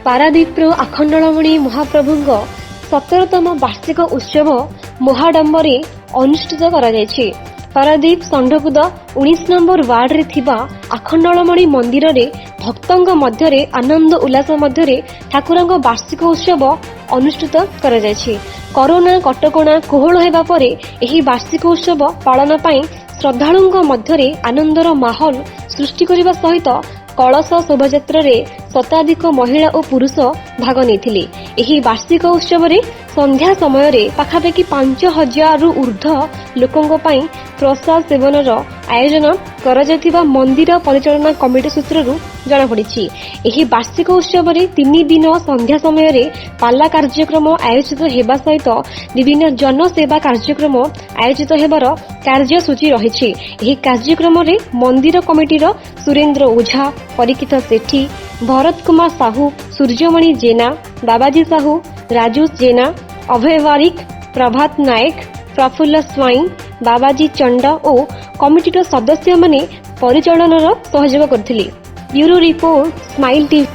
ପାରାଦୀପର ଆଖଣ୍ଡଳମଣି ମହାପ୍ରଭୁଙ୍କ 17ତମ ବାର୍ଷିକ ଉତ୍ସବ ମହାଡମ୍ବରେ ଅନୁଷ୍ଠିତ କରାଯାଇଛି। ପାରାଦୀପ ଷଣ୍ଢକୁଦ 19 ନମ୍ବର ୱାର୍ଡରେ ଥିବା ଆଖଣ୍ଡଳମଣି ମନ୍ଦିରରେ ଭକ୍ତଙ୍କ ମଧ୍ୟରେ ଆନନ୍ଦ ଉଲ୍ଲାସ ମଧ୍ୟରେ ଠାକୁରଙ୍କ ବାର୍ଷିକ ଉତ୍ସବ ଅନୁଷ୍ଠିତ କରାଯାଇଛି। କରୋନା କଟକଣା କୋହଳ ହେବା ପରେ ଏହି ବାର୍ଷିକ ଉତ୍ସବ ପାଳନ ପାଇଁ ଶ୍ରଦ୍ଧାଳୁଙ୍କ ମଧ୍ୟରେ ଆନନ୍ଦର ମାହୋଲ ସୃଷ୍ଟି କରିବା ସହିତ କଳସ ଶୋଭାଯାତ୍ରାରେ ଶତାଧିକ ମହିଳା ଓ ପୁରୁଷ ଭାଗ ନେଇଥିଲେ। ଏହି ବାର୍ଷିକ ଉତ୍ସବରେ ସନ୍ଧ୍ୟା ସମୟରେ ପାଖାପାଖି 5,000ରୁ ଉର୍ଦ୍ଧ୍ୱ ଲୋକଙ୍କ ପାଇଁ ପ୍ରସାଦ ସେବନର ଆୟୋଜନ କରାଯାଇଥିବା ମନ୍ଦିର ପରିଚାଳନା କମିଟି ସୂତ୍ରରୁ ଜଣାପଡ଼ିଛି। ଏହି ବାର୍ଷିକ ଉତ୍ସବରେ 3 ଦିନ ସନ୍ଧ୍ୟା ସମୟରେ ପାଲା କାର୍ଯ୍ୟକ୍ରମ ଆୟୋଜିତ ହେବା ସହିତ ବିଭିନ୍ନ ଜନସେବା କାର୍ଯ୍ୟକ୍ରମ ଆୟୋଜିତ ହେବାର କାର୍ଯ୍ୟସୂଚୀ ରହିଛି। ଏହି କାର୍ଯ୍ୟକ୍ରମରେ ମନ୍ଦିର କମିଟିର ସୁରେନ୍ଦ୍ର ଓଝା, ପରୀକ୍ଷିତ ସେଠୀ, ଭରତ କୁମାର ସାହୁ, ସୂର୍ଯ୍ୟମଣି ଜେନା, ବାବାଜୀ ସାହୁ, ରାଜୁ ଜେନା, ଅଭୟ ବାରିକ, ପ୍ରଭାତ ନାୟକ, ପ୍ରଫୁଲ୍ଲ ସ୍ୱାଇଁ, ବାବାଜୀ ଚଣ୍ଡ ଓ କମିଟିର ସଦସ୍ୟମାନେ ପରିଚାଳନାର ସହଯୋଗ କରିଥିଲେ। Bureau report, smile TV.